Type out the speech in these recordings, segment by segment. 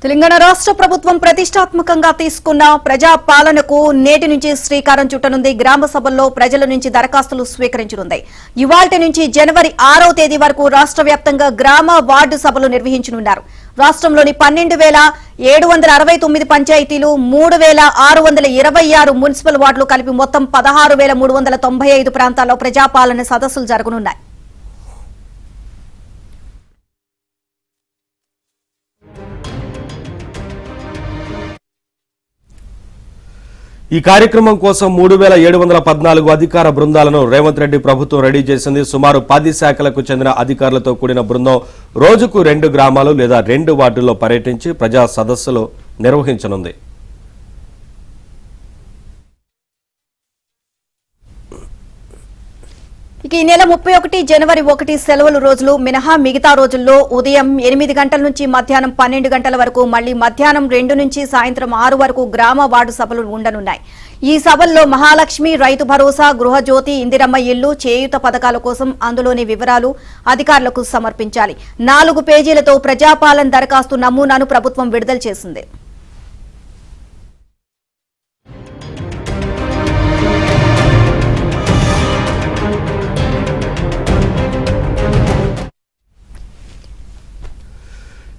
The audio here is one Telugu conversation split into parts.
తెలంగాణ రాష్ట్ర ప్రభుత్వం ప్రతిష్టాత్మకంగా తీసుకున్న ప్రజా పాలనకు నేటి నుంచి శ్రీకారం చుట్టనుంది. గ్రామ సభల్లో ప్రజల నుంచి దరఖాస్తులు స్వీకరించనుంది. ఇవాల్టి నుంచి జనవరి 6వ తేదీ వరకు రాష్ట్ర వ్యాప్తంగా గ్రామ వార్డు సభలు నిర్వహించనున్నారు. రాష్ట్రంలోని 12,769 పంచాయతీలు, 3,626 మున్సిపల్ వార్డులు కలిపి మొత్తం 16,395 ప్రాంతాల్లో ప్రజాపాలన సదస్సులు జరగనున్నాయి. ఈ కార్యక్రమం కోసం 3,714 అధికార బృందాలను రేవంత్ రెడ్డి ప్రభుత్వం రెడీ చేసింది. సుమారు 10 శాఖలకు చెందిన అధికారులతో కూడిన బృందం రోజుకు 2 గ్రామాలు లేదా 2 వార్డుల్లో పర్యటించి ప్రజా సదస్సులు నిర్వహించనుంది. ఇక ఈ నెల 31 జనవరి 1 సెలవుల రోజులు మినహా మిగతా రోజుల్లో ఉదయం 8 గంటల నుంచి మధ్యాహ్నం 12 గంటల వరకు, మళ్లీ మధ్యాహ్నం 2 నుంచి సాయంత్రం 6 వరకు గ్రామ వార్డు సభలు ఉండనున్నాయి. ఈ సభల్లో మహాలక్ష్మి, రైతు భరోసా, గృహజ్యోతి, ఇందిరమ్మ ఇల్లు, చేయూత పథకాల కోసం అందులోని వివరాలు అధికారులకు సమర్పించాలి. 4 పేజీలతో ప్రజాపాలన దరఖాస్తు నమూనాను ప్రభుత్వం విడుదల చేసింది.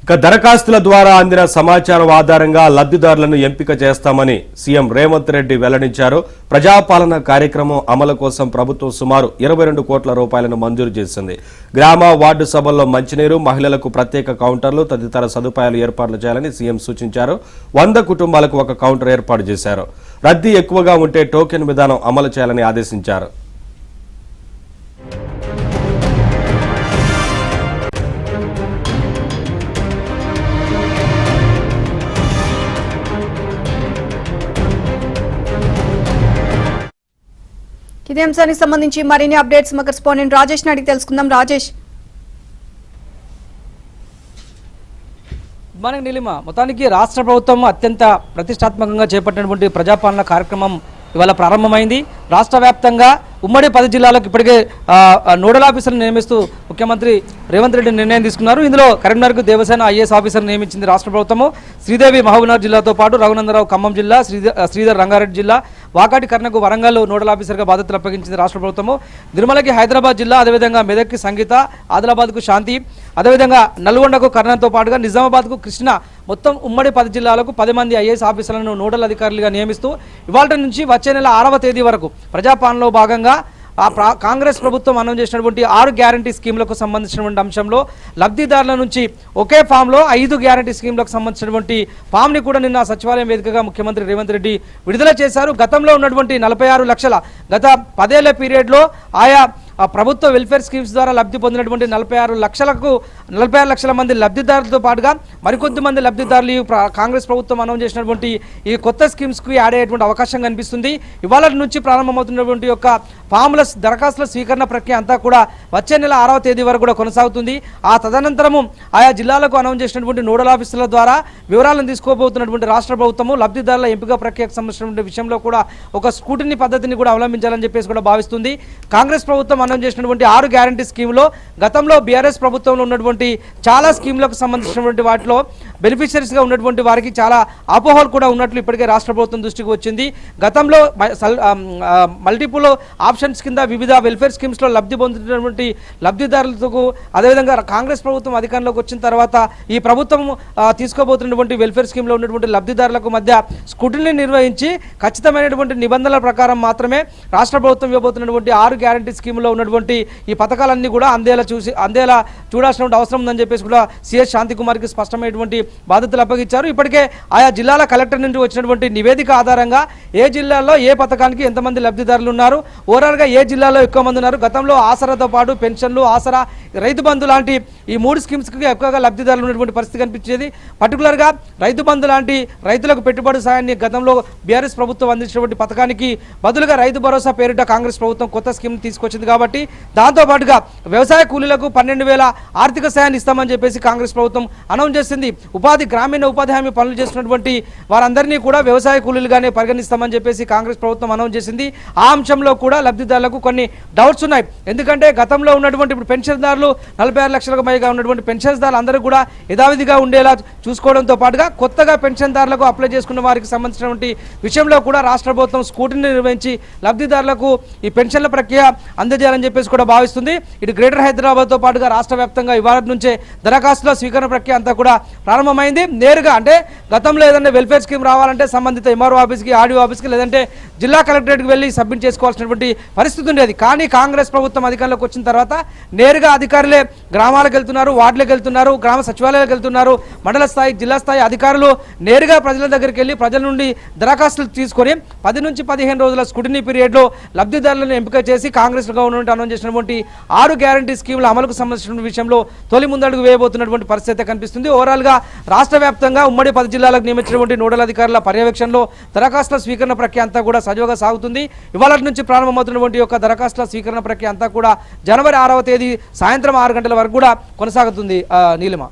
ఇక దరఖాస్తుల ద్వారా అందిన సమాచారం ఆధారంగా లబ్ధిదారులను ఎంపిక చేస్తామని సీఎం రేవంత్ రెడ్డి వెల్లడించారు. ప్రజాపాలన కార్యక్రమం అమలు కోసం ప్రభుత్వం సుమారు 22 కోట్ల రూపాయలను మంజూరు చేసింది. గ్రామ వార్డు సభల్లో మంచినీరు, మహిళలకు ప్రత్యేక కౌంటర్లు తదితర సదుపాయాలు ఏర్పాట్లు చేయాలని సీఎం సూచించారు. 100 కుటుంబాలకు ఒక కౌంటర్ ఏర్పాటు చేశారు. రద్దీ ఎక్కువగా ఉంటే టోకెన్ విధానం అమలు చేయాలని ఆదేశించారు. ఇదే అంశానికి సంబంధించి మరిన్ని అప్డేట్స్ మా కరెస్పాండెంట్ రాజేష్ అడిగి తెలుసుకుందాం. రాజేష్, మార్నింగ్ నీలిమ, మొత్తానికి రాష్ట్ర ప్రభుత్వం అత్యంత ప్రతిష్టాత్మకంగా చేపట్టినటువంటి ప్రజాపాలన కార్యక్రమం ఇవాళ ప్రారంభమైంది. రాష్ట్ర వ్యాప్తంగా ఉమ్మడి 10 జిల్లాలకు ఇప్పటికే నోడల్ ఆఫీసర్లు నియమిస్తూ ముఖ్యమంత్రి రేవంత్ రెడ్డి నిర్ణయం తీసుకున్నారు. ఇందులో కరీంనగర్కు దేవసేన ఐఏఎస్ ఆఫీసర్ నియమించింది రాష్ట్ర ప్రభుత్వము. శ్రీదేవి మహబూబ్నగర్ జిల్లాతో పాటు రఘునందరావు ఖమ్మం జిల్లా, శ్రీధర్ రంగారెడ్డి జిల్లా, వాకాటి కర్ణకు వరంగల్ నోడల్ ఆఫీసర్గా బాధ్యతలు అప్పగించింది రాష్ట్ర ప్రభుత్వము. నిర్మలకి హైదరాబాద్ జిల్లా, అదేవిధంగా మెదక్కి సంగీత, ఆదిలాబాద్కు శాంతి, అదేవిధంగా నల్గొండకు కర్ణంతో పాటుగా నిజామాబాద్కు కృష్ణ, మొత్తం ఉమ్మడి 10 జిల్లాలకు 10 మంది ఐఏఎస్ ఆఫీసర్లను నోడల్ అధికారులుగా నియమిస్తూ ఇవాళ నుంచి వచ్చే నెల 6వ తేదీ వరకు ప్రజాపాలనలో భాగంగా కాంగ్రెస్ ప్రభుత్వం అనౌన్స్ చేసినటువంటి 6 గ్యారంటీ స్కీమ్లకు సంబంధించినటువంటి అంశంలో లబ్ధిదారుల నుంచి ఒకే ఫామ్లో 5 గ్యారంటీ స్కీమ్లకు సంబంధించినటువంటి ఫామ్ని కూడా నిన్న సచివాలయం వేదికగా ముఖ్యమంత్రి రేవంత్ రెడ్డి విడుదల చేశారు. గతంలో ఉన్నటువంటి 46 లక్షల గత 10 ఏళ్ల పీరియడ్లో ఆయా ప్రభుత్వ వెల్ఫేర్ స్కీమ్స్ ద్వారా లబ్ధి పొందినటువంటి 46 లక్షల మంది లబ్ధిదారులతో పాటుగా మరికొద్ది మంది లబ్ధిదారులు కాంగ్రెస్ ప్రభుత్వం అనౌన్స్ చేసినటువంటి ఈ కొత్త స్కీమ్స్కు యాడ్ అయ్యేటువంటి అవకాశం కనిపిస్తుంది. ఇవాళ నుంచి ప్రారంభమవుతున్నటువంటి యొక్క ఫామ్ల దరఖాస్తుల స్వీకరణ ప్రక్రియ అంతా కూడా వచ్చే నెల 6వ తేదీ వరకు కూడా కొనసాగుతుంది. ఆ తదనంతరము ఆయా జిల్లాలకు అనౌన్స్ చేసినటువంటి నోడల్ ఆఫీసుల ద్వారా వివరాలను తీసుకోబోతున్నటువంటి రాష్ట్ర ప్రభుత్వము లబ్ధిదారుల ఎంపిక ప్రక్రియకు సంబంధించినటువంటి విషయంలో కూడా ఒక స్కూటినీ పద్ధతిని కూడా అవలంబించాలని చెప్పేసి కూడా భావిస్తుంది. కాంగ్రెస్ ప్రభుత్వం అనౌన్స్ చేసినటువంటి 6 గ్యారంటీ స్కీమ్లో గతంలో బీఆర్ఎస్ ప్రభుత్వంలో ఉన్నటువంటి చాలా స్కీమ్లకు సంబంధించినటువంటి వాటిలో బెనిఫిషరీస్గా ఉన్నటువంటి వారికి చాలా అపోహలు కూడా ఉన్నట్లు ఇప్పటికే రాష్ట్ర ప్రభుత్వం దృష్టికి వచ్చింది. గతంలో మల్టిపుల్ ఆప్షన్స్ కింద వివిధ వెల్ఫేర్ స్కీమ్స్లో లబ్ధి పొందుతున్నటువంటి లబ్ధిదారులకు, అదేవిధంగా కాంగ్రెస్ ప్రభుత్వం అధికారంలోకి వచ్చిన తర్వాత ఈ ప్రభుత్వం తీసుకోబోతున్నటువంటి వెల్ఫేర్ స్కీమ్లో ఉన్నటువంటి లబ్ధిదారులకు మధ్య స్క్రూటినీ నిర్వహించి ఖచ్చితమైనటువంటి నిబంధనల ప్రకారం మాత్రమే రాష్ట్ర ప్రభుత్వం ఇవ్వబోతున్నటువంటి 6 గ్యారంటీ స్కీమ్లో ఉన్నటువంటి ఈ పథకాలన్నీ కూడా అందేలా చూడాల్సిన అవసరం ఉందని చెప్పేసి కూడా సిఎస్ శాంతికుమార్కి స్పష్టమైనటువంటి బాధ్యతలు అప్పగించారు. ఇప్పటికే ఆయా జిల్లాల కలెక్టర్ నుండి వచ్చినటువంటి నివేదిక ఆధారంగా ఏ జిల్లాలో ఏ పథకానికి ఎంతమంది లబ్ధిదారులు ఉన్నారు, ఓవరాల్గా ఏ జిల్లాలో ఎక్కువ మంది ఉన్నారు, గతంలో ఆసరాతో పాటు పెన్షన్లు, ఆసరా, రైతు బంధు లాంటి ఈ 3 స్కీమ్స్కి ఎక్కువగా లబ్ధిదారులు ఉన్నటువంటి పరిస్థితి కనిపించేది. పర్టికులర్గా రైతు బంధు లాంటి రైతులకు పెట్టుబడి సాయాన్ని గతంలో బీఆర్ఎస్ ప్రభుత్వం అందించినటువంటి పథకానికి బదులుగా రైతు భరోసా పేరిట కాంగ్రెస్ ప్రభుత్వం కొత్త స్కీమ్ తీసుకొచ్చింది. కాబట్టి కాబట్టి దాంతోపాటుగా వ్యవసాయ కూలీలకు 12,000 ఆర్థిక సాయాన్ని ఇస్తామని చెప్పేసి కాంగ్రెస్ ప్రభుత్వం అనౌన్స్ చేసింది. గ్రామీణ ఉపాధి హామీ పనులు చేస్తున్నటువంటి వారందరినీ కూడా వ్యవసాయ కూలీలుగానే పరిగణిస్తామని చెప్పేసి కాంగ్రెస్ ప్రభుత్వం అనౌన్స్ చేసింది. ఆ అంశంలో కూడా లబ్ధిదారులకు కొన్ని డౌట్స్ ఉన్నాయి. ఎందుకంటే గతంలో ఉన్నటువంటి ఇప్పుడు పెన్షన్దారులు 46 లక్షలకు పైగా ఉన్నటువంటి పెన్షన్దారులు అందరూ కూడా యథావిధిగా ఉండేలా చూసుకోవడంతో పాటుగా కొత్తగా పెన్షన్దారులకు అప్లై చేసుకున్న వారికి సంబంధించినటువంటి విషయంలో కూడా రాష్ట్ర ప్రభుత్వం స్కూటీని నిర్వహించి లబ్ధిదారులకు ఈ పెన్షన్ల ప్రక్రియ అందజేయాలని చెప్పేసి కూడా భావిస్తుంది. ఇటు గ్రేటర్ హైదరాబాద్తో పాటుగా రాష్ట్ర వ్యాప్తంగా ఇవాళ నుంచే దరఖాస్తుల స్వీకరణ ప్రక్రియ అంతా కూడా ప్రారంభమైంది. నేరుగా అంటే గతంలో ఏదైనా వెల్ఫేర్ స్కీమ్ రావాలంటే సంబంధిత ఎంఆర్ఓ ఆఫీస్కి, ఆర్డీఓ ఆఫీస్కి లేదంటే జిల్లా కలెక్టరేట్కి వెళ్ళి సబ్మిట్ చేసుకోవాల్సినటువంటి పరిస్థితి ఉండేది. కానీ కాంగ్రెస్ ప్రభుత్వం అధికారంలోకి వచ్చిన తర్వాత నేరుగా అధికారులే గ్రామాలకు వెళ్తున్నారు, వార్డులకు వెళ్తున్నారు, గ్రామ సచివాలయాలకు వెళ్తున్నారు. మండల స్థాయి, జిల్లా స్థాయి అధికారులు నేరుగా ప్రజల దగ్గరికి వెళ్ళి ప్రజల నుండి దరఖాస్తులు తీసుకొని 10 నుంచి 15 రోజుల స్క్రూటినీ పీరియడ్లో లబ్ధిదారులను ఎంపిక చేసి కాంగ్రెస్ గవర్నమెంట్ అనౌన్స్ చేసినటువంటి 6 గ్యారంటీ స్కీముల అమలుకు సంబంధించిన విషయంలో తొలి ముందడుగు వేయబోతున్నటువంటి పరిస్థితి కనిపిస్తుంది. ఓవరాల్గా రాష్ట్ర వ్యాప్తంగా ఉమ్మడి 10 జిల్లాలకు నియమించినటువంటి నోడల్ అధికారుల పర్యవేక్షణలో దరఖాస్తుల స్వీకరణ ప్రక్రియ అంతా కూడా సజావుగా సాగుతుంది. ఇవాళ నుంచి ప్రారంభమవుతున్నటువంటి యొక్క దరఖాస్తుల స్వీకరణ ప్రక్రియ అంతా కూడా జనవరి 6వ తేదీ సాయంత్రం 6 గంటల వరకు కూడా కొనసాగుతుంది. నీలిమ.